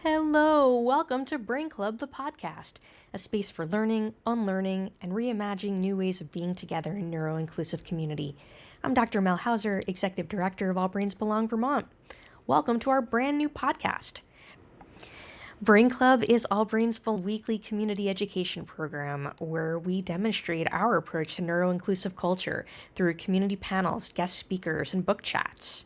Hello, welcome to Brain Club, the podcast, a space for learning, unlearning, and reimagining new ways of being together in neuroinclusive community. I'm Dr. Mel Hauser, Executive Director of All Brains Belong Vermont. Welcome to our brand new podcast. Brain Club is All Brains' full weekly community education program where we demonstrate our approach to neuroinclusive culture through community panels, guest speakers, and book chats.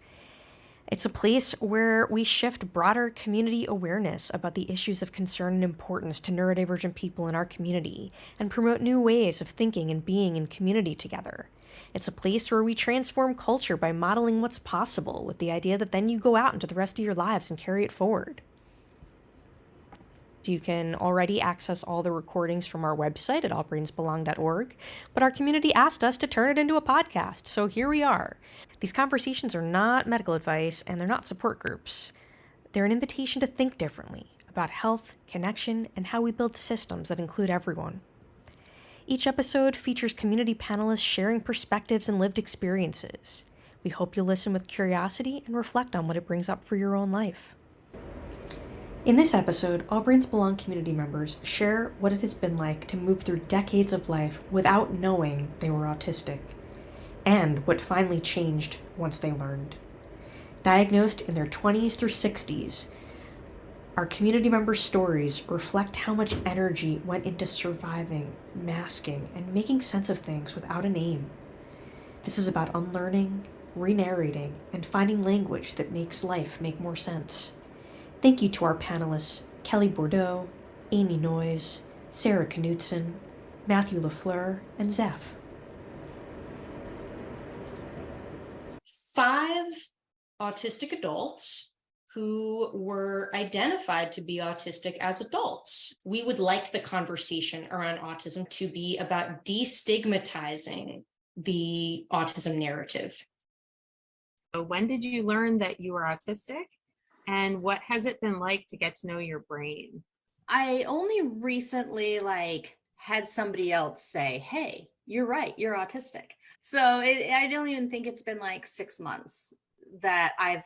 It's a place where we shift broader community awareness about the issues of concern and importance to neurodivergent people in our community and promote new ways of thinking and being in community together. It's a place where we transform culture by modeling what's possible with the idea that then you go out into the rest of your lives and carry it forward. You can already access all the recordings from our website at allbrainsbelong.org, but our community asked us to turn it into a podcast, so here we are. These conversations are not medical advice and they're not support groups. They're an invitation to think differently about health, connection, and how we build systems that include everyone. Each episode features community panelists sharing perspectives and lived experiences. We hope you'll listen with curiosity and reflect on what it brings up for your own life. In this episode, All Brains Belong community members share what it has been like to move through decades of life without knowing they were autistic, and what finally changed once they learned. Diagnosed in their 20s through 60s, our community members' stories reflect how much energy went into surviving, masking, and making sense of things without a name. This is about unlearning, re-narrating, and finding language that makes life make more sense. Thank you to our panelists, Kele Bourdeau, Amy Noyes, Sarah Knutson, Matthew LaFleur, and Zeph. 5 autistic adults who were identified to be autistic as adults. We would like the conversation around autism to be about destigmatizing the autism narrative. So when did you learn that you were autistic? And what has it been like to get to know your brain? I only recently had somebody else say, hey, you're right, you're autistic. So I don't even think it's been 6 months that I've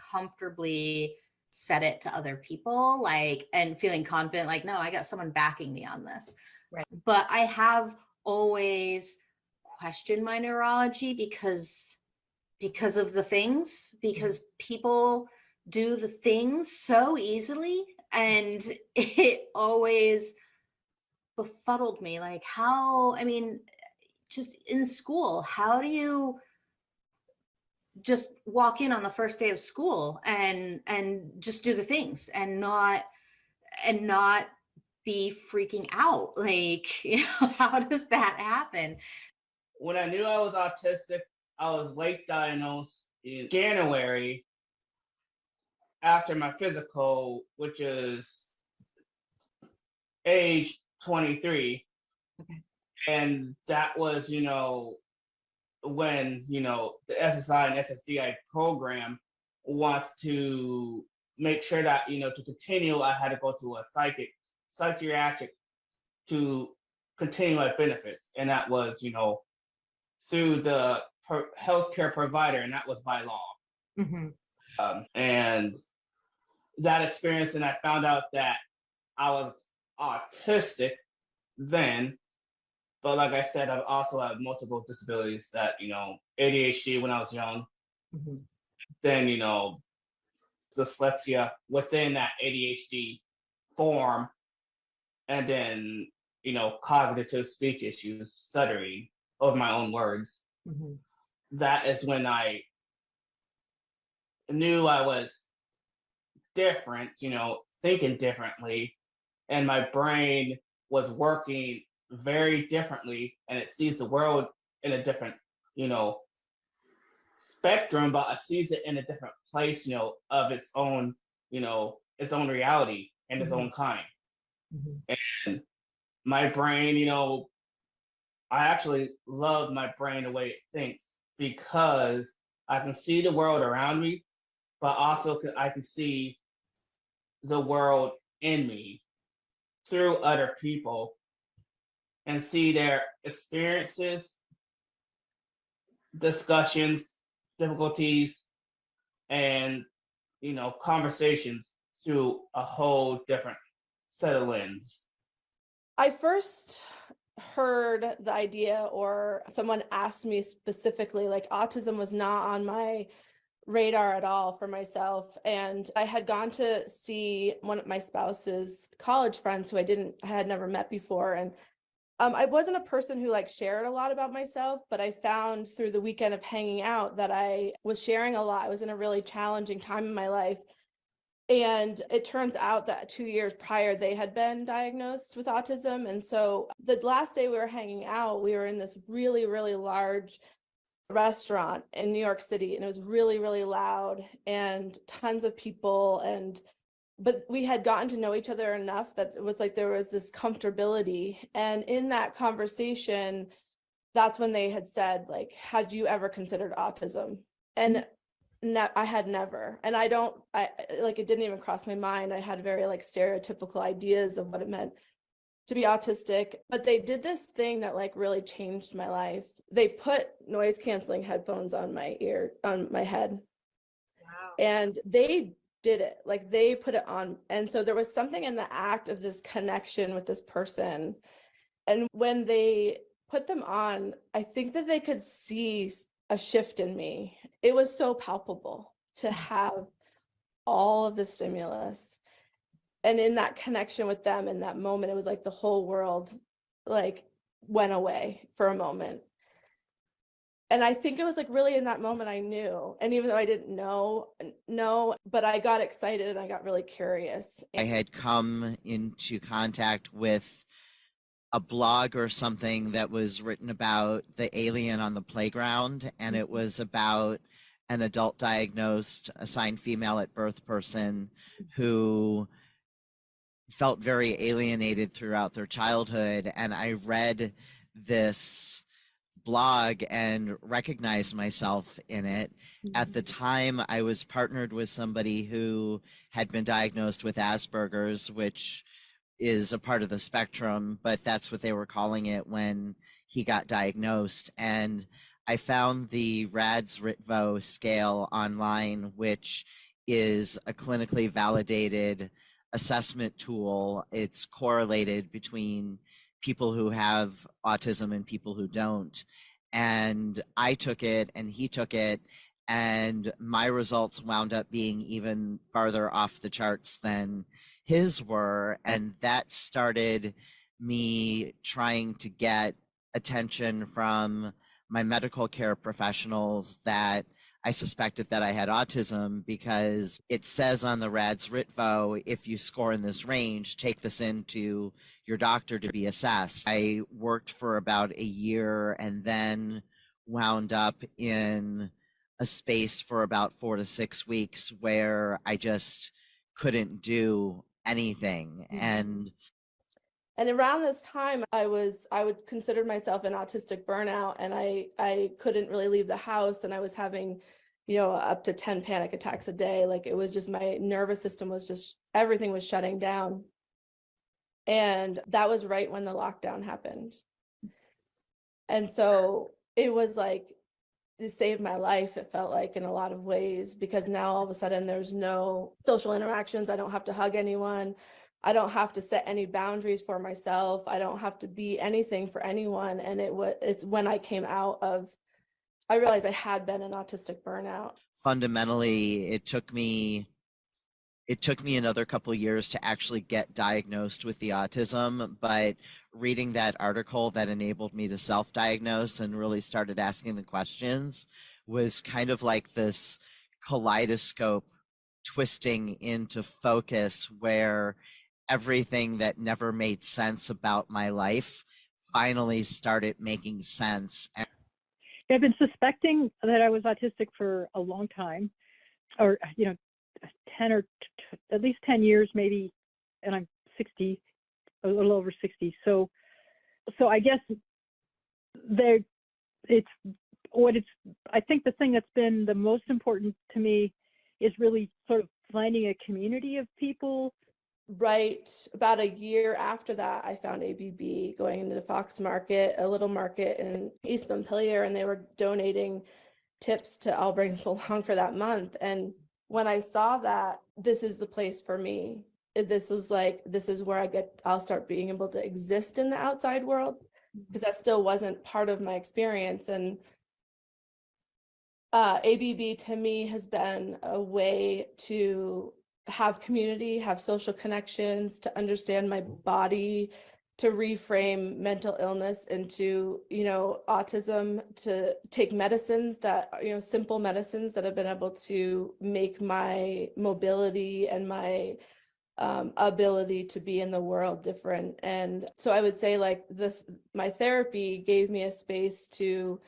comfortably said it to other people, and feeling confident, no, I got someone backing me on this. Right. But I have always questioned my neurology because of the things, because people do the things so easily, and it always befuddled me. Just in school, how do you just walk in on the first day of school and just do the things and not be freaking out? How does that happen? When I knew I was autistic, I was late diagnosed in January after my physical, which is age 23. Okay. And that was, when, the SSI and SSDI program wants to make sure that, to continue, I had to go to a psychiatric to continue my benefits. And that was, through the healthcare provider, and that was by law. Mm-hmm. And that experience, and I found out that I was autistic then, but like I said, I've also had multiple disabilities that, ADHD when I was young, Mm-hmm. then, dyslexia within that ADHD form, and then, cognitive speech issues, stuttering of my own words. Mm-hmm. That is when I knew I was different, thinking differently, and my brain was working very differently, and it sees the world in a different, spectrum, but it sees it in a different place, of its own, its own reality and its Mm-hmm. own kind. Mm-hmm. And my brain, I actually love my brain the way it thinks, because I can see the world around me, but also I can see the world in me through other people and see their experiences, discussions, difficulties, and conversations. through a whole different set of lens. I first heard the idea, or someone asked me specifically, like autism was not on my radar at all for myself. And I had gone to see one of my spouse's college friends who I had never met before. And I wasn't a person who like shared a lot about myself, but I found through the weekend of hanging out that I was sharing a lot. I was in a really challenging time in my life. And it turns out that 2 years prior, they had been diagnosed with autism. And so the last day we were hanging out, we were in this really, really large restaurant in New York City, and it was really, really loud and tons of people. But we had gotten to know each other enough that it was like there was this comfortability. And in that conversation, that's when they had said, like, had you ever considered autism? And I had never. And I like, it didn't even cross my mind. I had very like stereotypical ideas of what it meant to be autistic. But they did this thing that like really changed my life. They put noise canceling headphones on my head. Wow. And they did it, like they put it on. And so there was something in the act of this connection with this person. And when they put them on, I think that they could see a shift in me. It was so palpable to have all of the stimulus. And in that connection with them in that moment, it was like the whole world like went away for a moment. And I think it was like really in that moment I knew. And even though I didn't know, but I got excited and I got really curious. I had come into contact with a blog or something that was written about the alien on the playground, and it was about an adult diagnosed assigned female at birth person who felt very alienated throughout their childhood. And I read this blog and recognized myself in it. At the time, I was partnered with somebody who had been diagnosed with Asperger's, which is a part of the spectrum, but that's what they were calling it when he got diagnosed. And I found the RADS-RITVO scale online, which is a clinically validated assessment tool. It's correlated between people who have autism and people who don't. And I took it and he took it, and my results wound up being even farther off the charts than his were. And that started me trying to get attention from my medical care professionals that I suspected that I had autism, because it says on the RADS-RITVO, if you score in this range, take this into your doctor to be assessed. I worked for about a year and then wound up in a space for about 4 to 6 weeks where I just couldn't do anything. And around this time, I would consider myself an autistic burnout, and I couldn't really leave the house, and I was having, up to 10 panic attacks a day. Like, it was just, my nervous system was just, everything was shutting down. And that was right when the lockdown happened. And so it was like, it saved my life, it felt like, in a lot of ways, because now all of a sudden there's no social interactions. I don't have to hug anyone. I don't have to set any boundaries for myself. I don't have to be anything for anyone. And it's when I came out of, I realized I had been an autistic burnout. Fundamentally, it took me another couple of years to actually get diagnosed with the autism, but reading that article that enabled me to self-diagnose and really started asking the questions was kind of like this kaleidoscope twisting into focus, where everything that never made sense about my life finally started making sense. I've been suspecting that I was autistic for a long time, or 10 or at least 10 years maybe, and I'm 60, a little over 60. So I guess I think the thing that's been the most important to me is really sort of finding a community of people. Right about a year after that, I found ABB, going into the Fox Market, a little market in East Montpelier, and they were donating tips to All Brains Belong for that month. And when I saw that, this is the place for me. This is where I'll start being able to exist in the outside world, because that still wasn't part of my experience. And ABB to me has been a way to have community, have social connections, to understand my body, to reframe mental illness into, autism, to take medicines that, simple medicines that have been able to make my mobility and my ability to be in the world different. And so I would say my therapy gave me a space to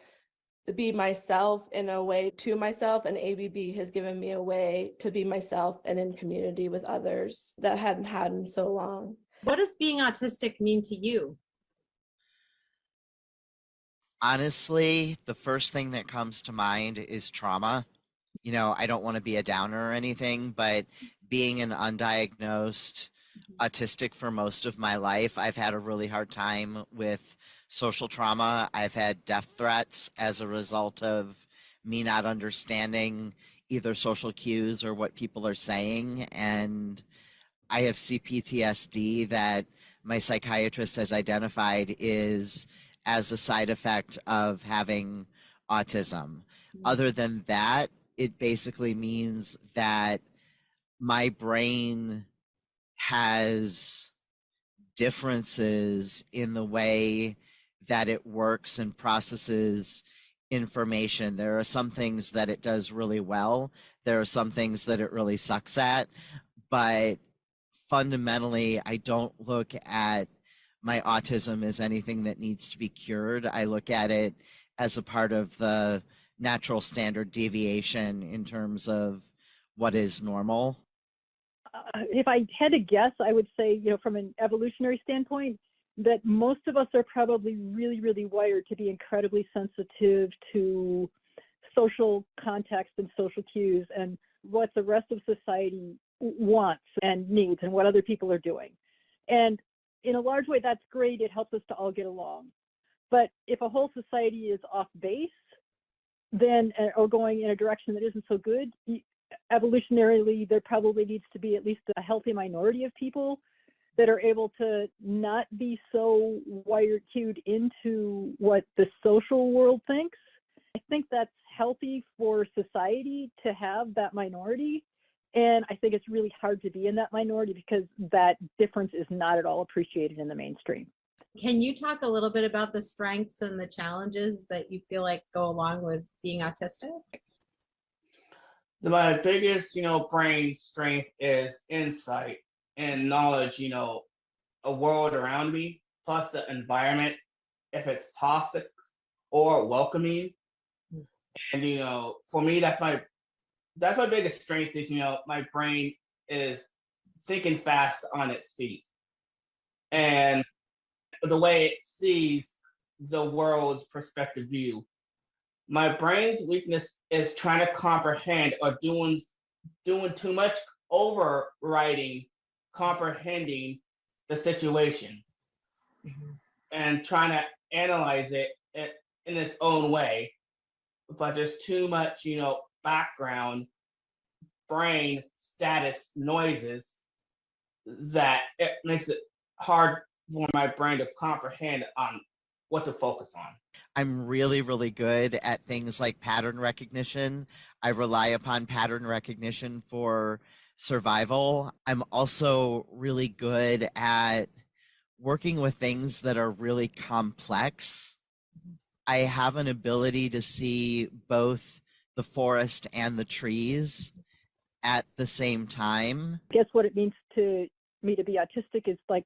be myself in a way to myself, and ABB has given me a way to be myself and in community with others that I hadn't had in so long. What does being autistic mean to you? Honestly, the first thing that comes to mind is trauma. I don't want to be a downer or anything, but being an undiagnosed autistic for most of my life, I've had a really hard time with social trauma. I've had death threats as a result of me not understanding either social cues or what people are saying. And I have CPTSD that my psychiatrist has identified is as a side effect of having autism. Other than that, it basically means that my brain has differences in the way that it works and processes information. There are some things that it does really well. There are some things that it really sucks at. But fundamentally, I don't look at my autism as anything that needs to be cured. I look at it as a part of the natural standard deviation in terms of what is normal. If I had to guess, I would say, from an evolutionary standpoint, that most of us are probably really, really wired to be incredibly sensitive to social context and social cues and what the rest of society wants and needs and what other people are doing. And in a large way, that's great. It helps us to all get along. But if a whole society is off base, then, or going in a direction that isn't so good, evolutionarily, there probably needs to be at least a healthy minority of people that are able to not be so wired cued into what the social world thinks. I think that's healthy for society to have that minority. And I think it's really hard to be in that minority because that difference is not at all appreciated in the mainstream. Can you talk a little bit about the strengths and the challenges that you feel like go along with being autistic? My biggest, brain strength is insight and knowledge, a world around me, plus the environment, if it's toxic or welcoming. And, for me, that's my biggest strength is, my brain is thinking fast on its feet. And the way it sees the world's perspective view. My brain's weakness is trying to comprehend or doing too much overriding, comprehending the situation and trying to analyze it in its own way. But there's too much, background brain status noises that it makes it hard for my brain to comprehend on what to focus on. I'm really, really good at things like pattern recognition. I rely upon pattern recognition for survival. I'm also really good at working with things that are really complex. I have an ability to see both the forest and the trees at the same time. I guess what it means to me to be autistic is like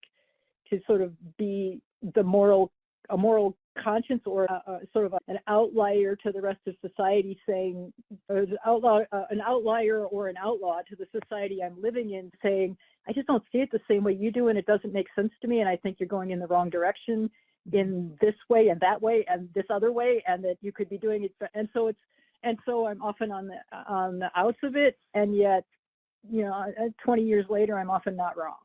to sort of be a moral conscience or sort of an outlier to the rest of society, saying an outlier or an outlaw to the society I'm living in, saying, I just don't see it the same way you do, and it doesn't make sense to me, and I think you're going in the wrong direction in this way and that way and this other way, and that you could be doing it. And so I'm often on the outs of it, and yet, 20 years later, I'm often not wrong.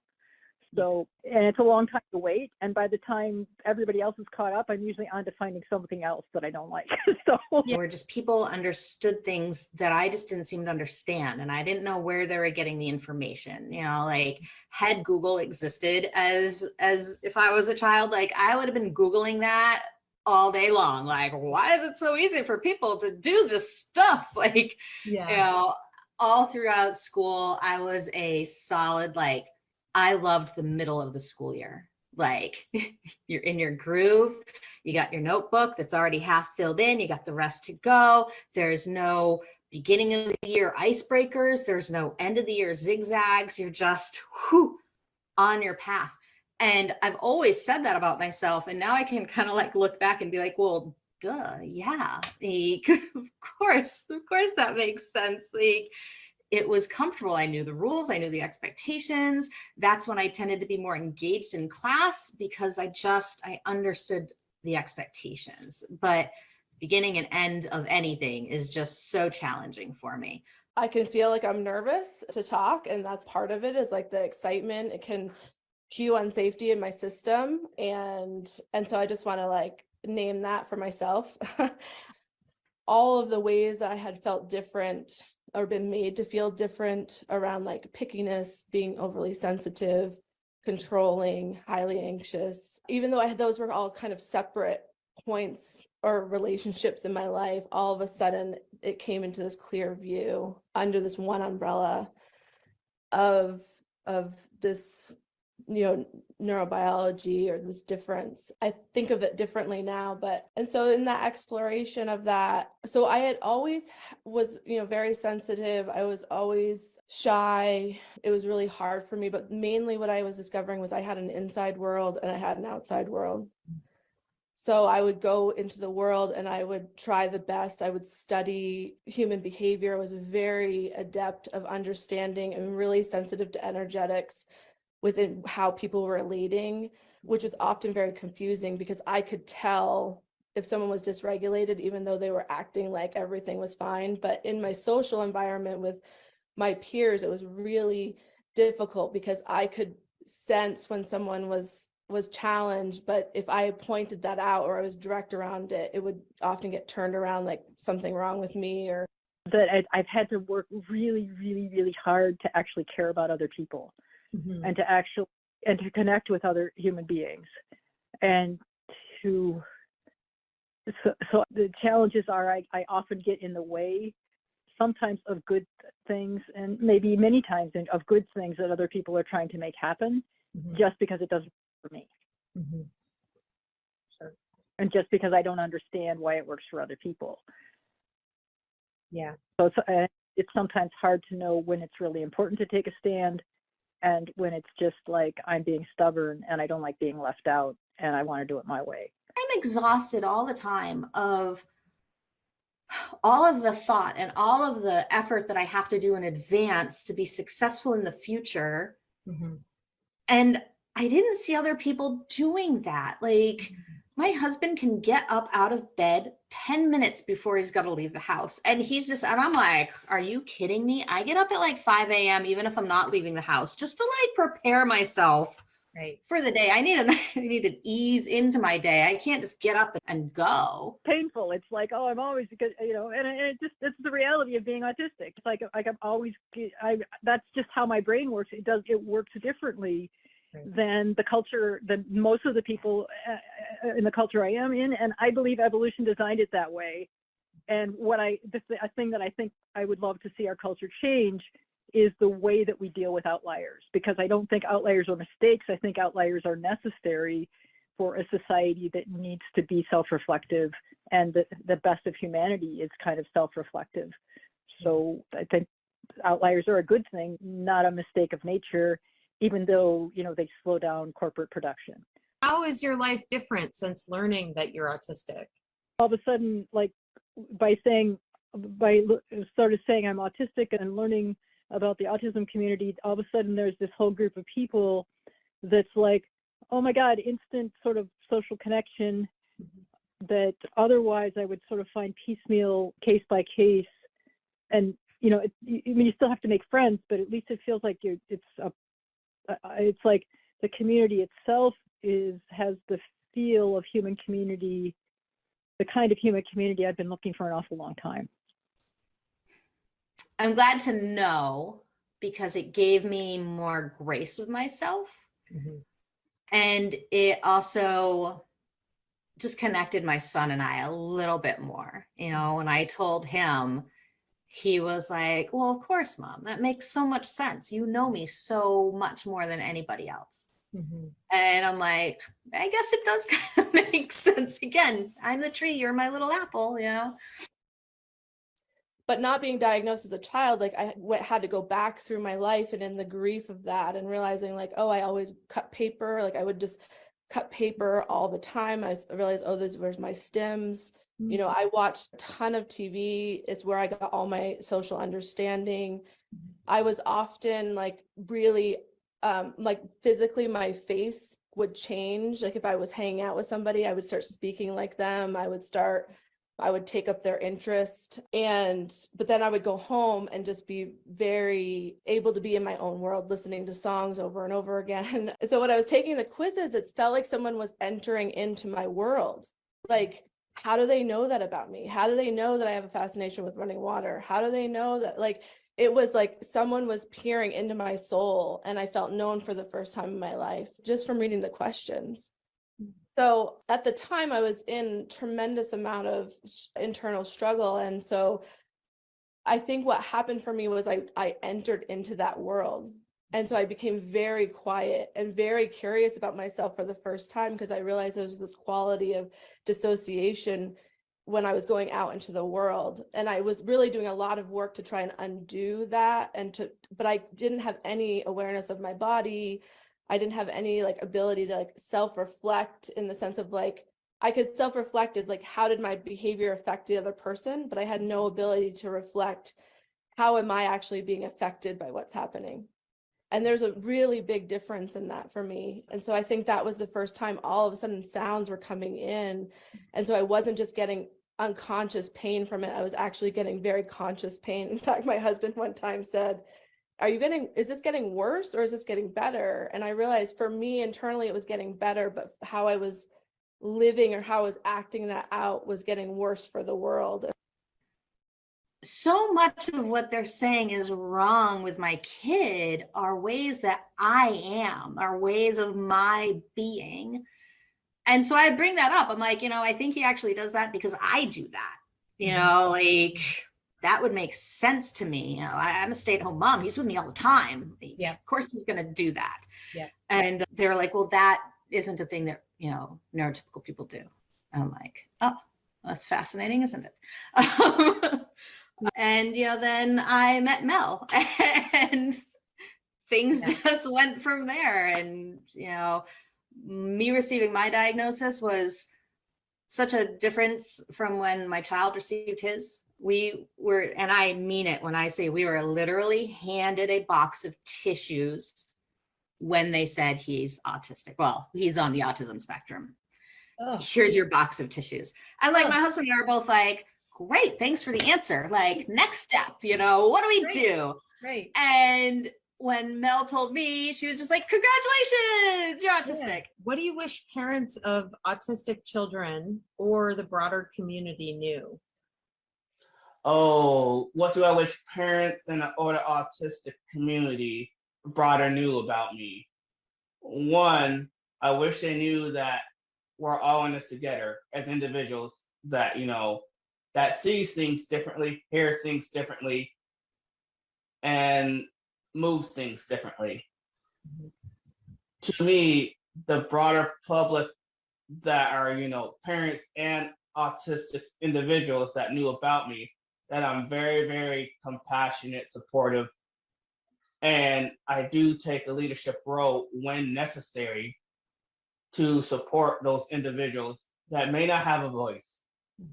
So, and it's a long time to wait. And by the time everybody else is caught up, I'm usually on to finding something else that I don't like. So, where just people understood things that I just didn't seem to understand. And I didn't know where they were getting the information. You know, like had Google existed as if I was a child, like I would have been Googling that all day long. Like, why is it so easy for people to do this stuff? Like, you know, all throughout school, I was a solid, like, I loved the middle of the school year. Like you're in your groove, you got your notebook that's already half filled in, you got the rest to go. There's no beginning of the year icebreakers, there's no end of the year zigzags. You're just on your path. And I've always said that about myself. And now I can kind of like look back and be like, well, duh, yeah, like, of course that makes sense. Like, it was comfortable. I knew the rules, I knew the expectations. That's when I tended to be more engaged in class because I understood the expectations. But beginning and end of anything is just so challenging for me. I can feel like I'm nervous to talk, and that's part of it, is like the excitement. It can cue on safety in my system. And so I just want to like name that for myself. All of the ways that I had felt different or been made to feel different around like pickiness, being overly sensitive, controlling, highly anxious, even though those were all kind of separate points or relationships in my life, all of a sudden it came into this clear view under this one umbrella of this, you know, neurobiology or this difference. I think of it differently now, and so in that exploration of that, so I had always was, you know, very sensitive. I was always shy. It was really hard for me, but mainly what I was discovering was I had an inside world and I had an outside world. So I would go into the world and I would try the best. I would study human behavior. I was very adept of understanding and really sensitive to energetics within how people were relating, which was often very confusing because I could tell if someone was dysregulated, even though they were acting like everything was fine. But in my social environment with my peers, it was really difficult because I could sense when someone was challenged, but if I pointed that out or I was direct around it, it would often get turned around like something wrong with me. Or that I've had to work really, really, really hard to actually care about other people. Mm-hmm. and to connect with other human beings, and so the challenges are I often get in the way sometimes of good things, and maybe many times of good things that other people are trying to make happen, mm-hmm. just because it doesn't work for me. Mm-hmm. Sure. And just because I don't understand why it works for other people. Yeah. So it's sometimes hard to know when it's really important to take a stand and when it's just like I'm being stubborn and I don't like being left out and I want to do it my way. I'm exhausted all the time of all of the thought and all of the effort that I have to do in advance to be successful in the future. Mm-hmm. And I didn't see other people doing that. Like, mm-hmm. my husband can get up out of bed 10 minutes before he's got to leave the house. And and I'm like, are you kidding me? I get up at like 5 a.m. even if I'm not leaving the house, just to like prepare myself for the day. I need to ease into my day. I can't just get up and go. Painful. It's like, oh, I'm always, you know, and it's the reality of being autistic. It's like I'm always, that's just how my brain works. It works differently than the culture, than most of the people in the culture I am in. And I believe evolution designed it that way. And a thing that I think I would love to see our culture change is the way that we deal with outliers, because I don't think outliers are mistakes. I think outliers are necessary for a society that needs to be self-reflective, and the best of humanity is kind of self-reflective. So I think outliers are a good thing, not a mistake of nature, even though, you know, they slow down corporate production. How is your life different since learning that you're autistic? All of a sudden, like by started saying I'm autistic and learning about the autism community, all of a sudden there's this whole group of people that's like, oh my God, instant sort of social connection that otherwise I would sort of find piecemeal, case by case. And, you know, you still have to make friends, but at least it feels like it's like the community itself has the feel of human community, the kind of human community I've been looking for an awful long time. I'm glad to know, because it gave me more grace with myself. And it also just connected my son and I a little bit more. You know, when I told him, he was like, well, of course, Mom, that makes so much sense. You know me so much more than anybody else. And I'm like, I guess it does kind of make sense. Again, I'm the tree, you're my little apple, you know? But not being diagnosed as a child, like I had to go back through my life and in the grief of that and realizing like, oh, I always cut paper. Like I would just cut paper all the time. I realized, oh, where's my stems. You know, I watched a ton of TV. It's where I got all my social understanding. I was often like really, like physically my face would change. Like if I was hanging out with somebody, I would start speaking like them. I would take up their interest. But then I would go home and just be very able to be in my own world, listening to songs over and over again. So when I was taking the quizzes, it felt like someone was entering into my world. Like, how do they know that about me? How do they know that I have a fascination with running water? How do they know that, like, it was like someone was peering into my soul, and I felt known for the first time in my life just from reading the questions. So at the time I was in tremendous amount of internal struggle. And so I think what happened for me was I entered into that world. And so I became very quiet and very curious about myself for the first time, because I realized there was this quality of dissociation when I was going out into the world. And I was really doing a lot of work to try and undo that, but I didn't have any awareness of my body. I didn't have any like ability to like self-reflect, in the sense of like, I could self-reflect like, how did my behavior affect the other person? But I had no ability to reflect, how am I actually being affected by what's happening? And there's a really big difference in that for me. And so I think that was the first time all of a sudden sounds were coming in. And so I wasn't just getting unconscious pain from it. I was actually getting very conscious pain. In fact, my husband one time said, is this getting worse or is this getting better? And I realized for me internally, it was getting better, but how I was living or how I was acting that out was getting worse for the world. So much of what they're saying is wrong with my kid are ways that I am, are ways of my being. And so I bring that up. I'm like, I think he actually does that because I do that. Like that would make sense to me. I'm a stay-at-home mom. He's with me all the time. Yeah. Of course he's going to do that. Yeah. And they're like, well, that isn't a thing that, neurotypical people do. And I'm like, oh, that's fascinating, isn't it? And, then I met Mel and things just went from there. And, me receiving my diagnosis was such a difference from when my child received his. We were, and I mean it when I say we were literally handed a box of tissues when they said he's autistic. Well, he's on the autism spectrum. Oh. Here's your box of tissues. And like my husband and I are both like, great, thanks for the answer. Like, next step, what do we do? Right. And when Mel told me, she was just like, congratulations, you're autistic. Yeah. What do you wish parents of autistic children or the broader community knew? Oh, what do I wish parents or the autistic community broader knew about me? One, I wish they knew that we're all in this together as individuals that, that sees things differently, hears things differently, and moves things differently. Mm-hmm. To me, the broader public that are, parents and autistic individuals that knew about me, that I'm very, very compassionate, supportive, and I do take a leadership role when necessary to support those individuals that may not have a voice.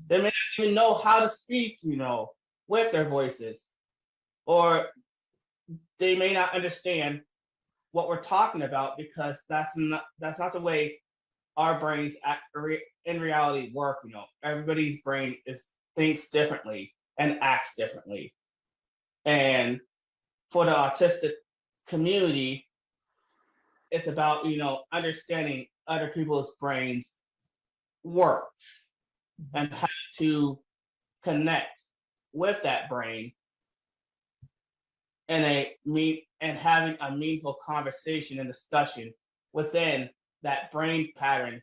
They may not even know how to speak, with their voices, or they may not understand what we're talking about because that's not the way our brains in reality work. Everybody's brain thinks differently and acts differently. And for the autistic community, it's about, understanding other people's brains works and how to connect with that brain and having a meaningful conversation and discussion within that brain pattern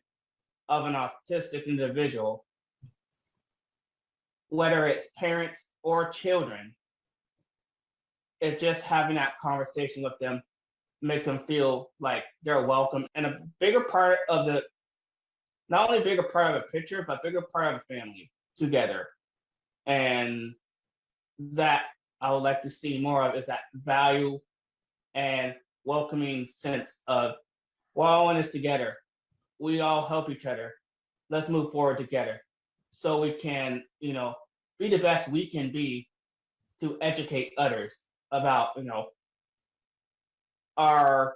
of an autistic individual, whether it's parents or children. It's just having that conversation with them makes them feel like they're welcome and a bigger part of not only a bigger part of the picture, but a bigger part of the family together. And that I would like to see more of is that value and welcoming sense of we're all in this together. We all help each other. Let's move forward together so we can, be the best we can be to educate others about, our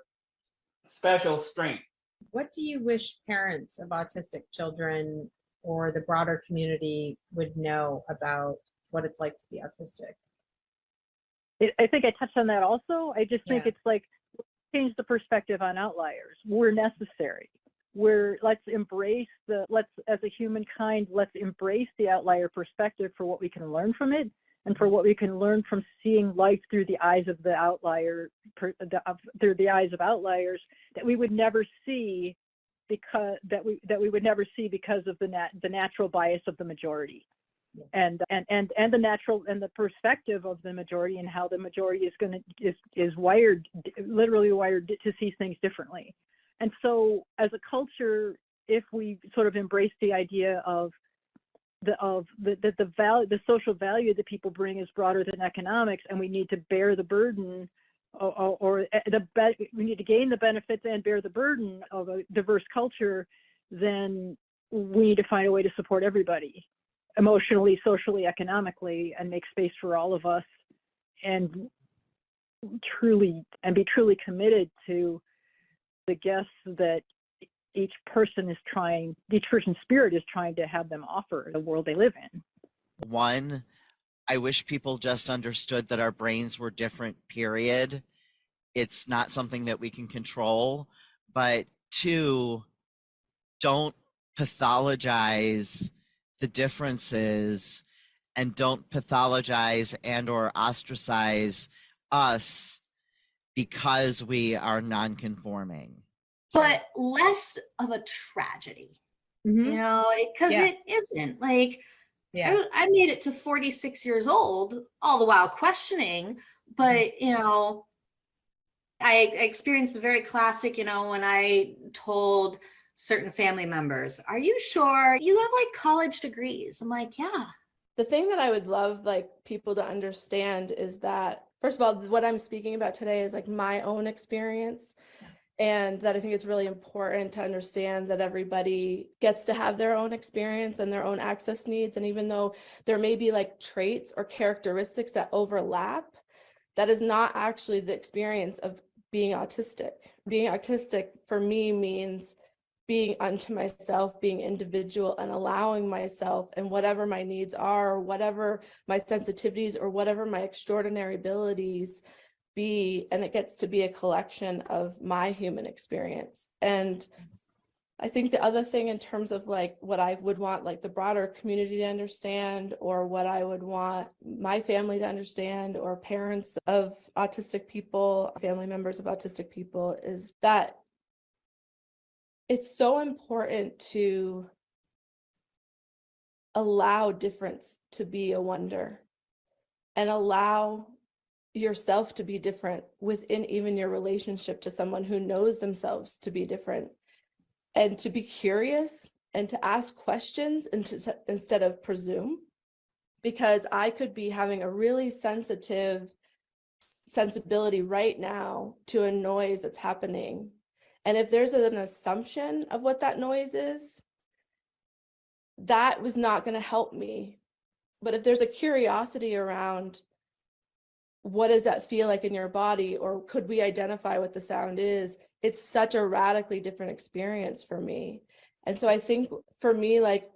special strength. What do you wish parents of autistic children or the broader community would know about what it's like to be autistic? I think I touched on that also. I just think it's like change the perspective on outliers. We're necessary. Let's embrace as a humankind, let's embrace the outlier perspective for what we can learn from it and for what we can learn from seeing life through the eyes of the outlier, through the eyes of outliers that we would never see because of the natural bias of the majority. And the natural and the perspective of the majority and how the majority is literally wired to see things differently. And so as a culture, if we sort of embrace the idea of the social value that people bring is broader than economics, and we need to bear the burden we need to gain the benefits and bear the burden of a diverse culture, then we need to find a way to support everybody emotionally, socially, economically, and make space for all of us and be truly committed to the guests that each person's spirit is trying to have them offer the world they live in. One, I wish people just understood that our brains were different, period. It's not something that we can control. But two, don't pathologize the differences and don't pathologize and or ostracize us because we are non-conforming. But less of a tragedy, because it isn't. Like, I made it to 46 years old, all the while questioning, but, I experienced a very classic, when I told certain family members, are you sure you have like college degrees? I'm like, yeah. The thing that I would love like people to understand is that, first of all, what I'm speaking about today is like my own experience. And that I think it's really important to understand that everybody gets to have their own experience and their own access needs. And even though there may be like traits or characteristics that overlap, that is not actually the experience of being autistic. Being autistic for me means being unto myself, being individual, and allowing myself and whatever my needs are, or whatever my sensitivities or whatever my extraordinary abilities be, and it gets to be a collection of my human experience. And I think the other thing in terms of like what I would want like the broader community to understand, or what I would want my family to understand, or parents of autistic people, family members of autistic people, is that it's so important to allow difference to be a wonder and allow yourself to be different within even your relationship to someone who knows themselves to be different, and to be curious and to ask questions and to, instead of presume, because I could be having a really sensitive sensibility right now to a noise that's happening. And if there's an assumption of what that noise is, that was not going to help me. But if there's a curiosity around what does that feel like in your body, or could we identify what the sound is, it's such a radically different experience for me. And so I think for me, like,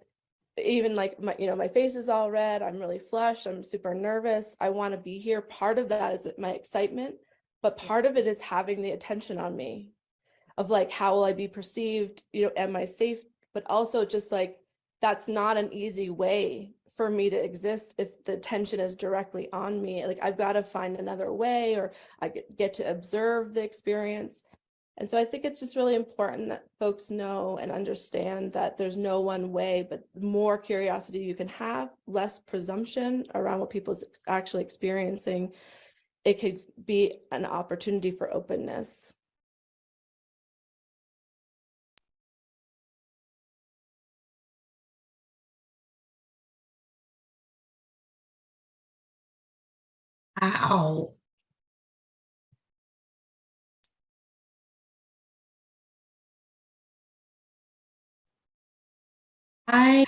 even like my face is all red, I'm really flushed, I'm super nervous, I want to be here. Part of that is my excitement, but part of it is having the attention on me of like, how will I be perceived? Am I safe? But also just like, that's not an easy way for me to exist if the tension is directly on me. Like, I've got to find another way, or I get to observe the experience. And so I think it's just really important that folks know and understand that there's no one way, but more curiosity you can have, less presumption around what people's actually experiencing, it could be an opportunity for openness. Wow.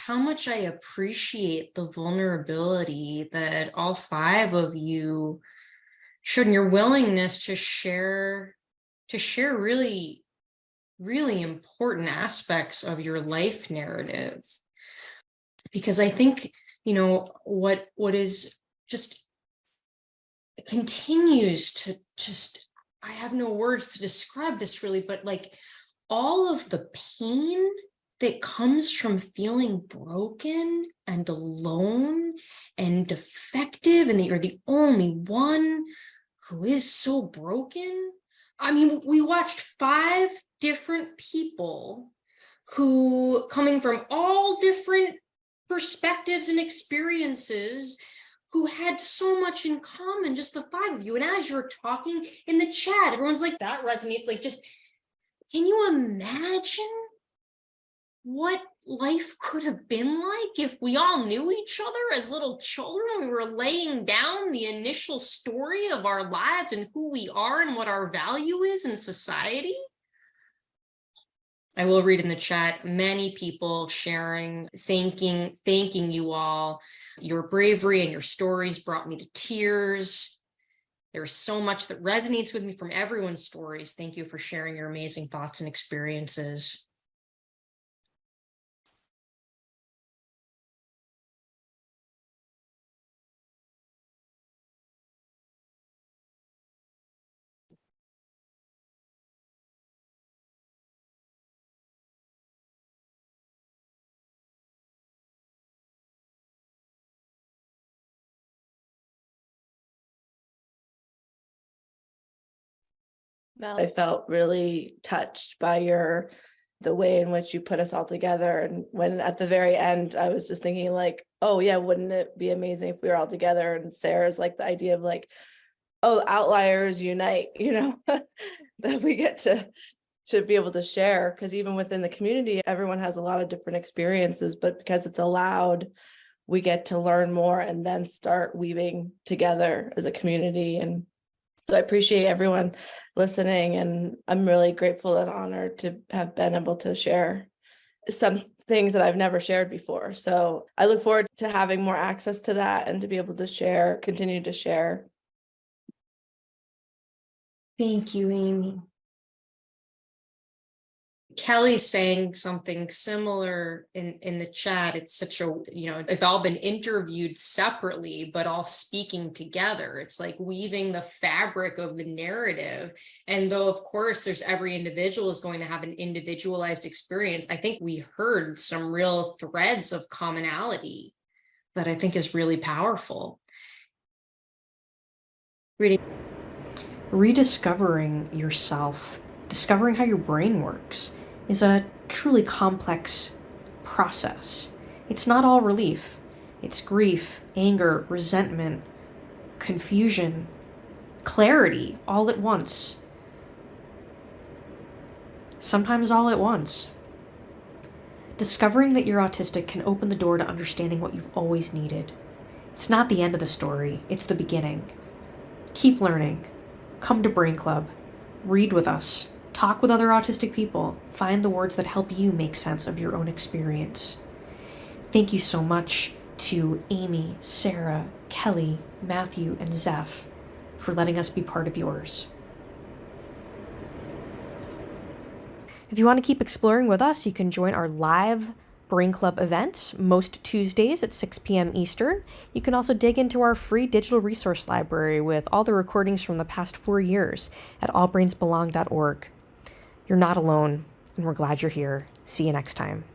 How much I appreciate the vulnerability that all five of you showed, and your willingness to share really, really important aspects of your life narrative. Because I think, what is just continues to just, I have no words to describe this really, but like all of the pain that comes from feeling broken and alone and defective, and that you're the only one who is so broken. I mean, we watched 5 different people who, coming from all different perspectives and experiences, who had so much in common, just the 5 of you. And as you're talking in the chat, everyone's like, that resonates. Like, just, can you imagine what life could have been like if we all knew each other as little children? We were laying down the initial story of our lives and who we are and what our value is in society. I will read in the chat, many people sharing, thanking you all. Your bravery and your stories brought me to tears. There's so much that resonates with me from everyone's stories. Thank you for sharing your amazing thoughts and experiences. Mel, I felt really touched by the way in which you put us all together. And when at the very end, I was just thinking like, oh yeah, wouldn't it be amazing if we were all together? And Sarah's like the idea of like, oh, outliers unite, that we get to be able to share, because even within the community, everyone has a lot of different experiences, but because it's allowed, we get to learn more and then start weaving together as a community. And so I appreciate everyone listening, and I'm really grateful and honored to have been able to share some things that I've never shared before. So I look forward to having more access to that and to be able to continue to share. Thank you, Amy. Kelly's saying something similar in the chat. It's such a, they've all been interviewed separately, but all speaking together. It's like weaving the fabric of the narrative. And though, of course, every individual is going to have an individualized experience, I think we heard some real threads of commonality that I think is really powerful. Rediscovering yourself, discovering how your brain works, is a truly complex process. It's not all relief. It's grief, anger, resentment, confusion, clarity, all at once. Sometimes all at once. Discovering that you're autistic can open the door to understanding what you've always needed. It's not the end of the story, it's the beginning. Keep learning. Come to Brain Club. Read with us. Talk with other autistic people. Find the words that help you make sense of your own experience. Thank you so much to Amy, Sarah, Kele, Matthew, and Zeph for letting us be part of yours. If you want to keep exploring with us, you can join our live Brain Club event most Tuesdays at 6 p.m. Eastern. You can also dig into our free digital resource library with all the recordings from the past 4 years at allbrainsbelong.org. You're not alone, and we're glad you're here. See you next time.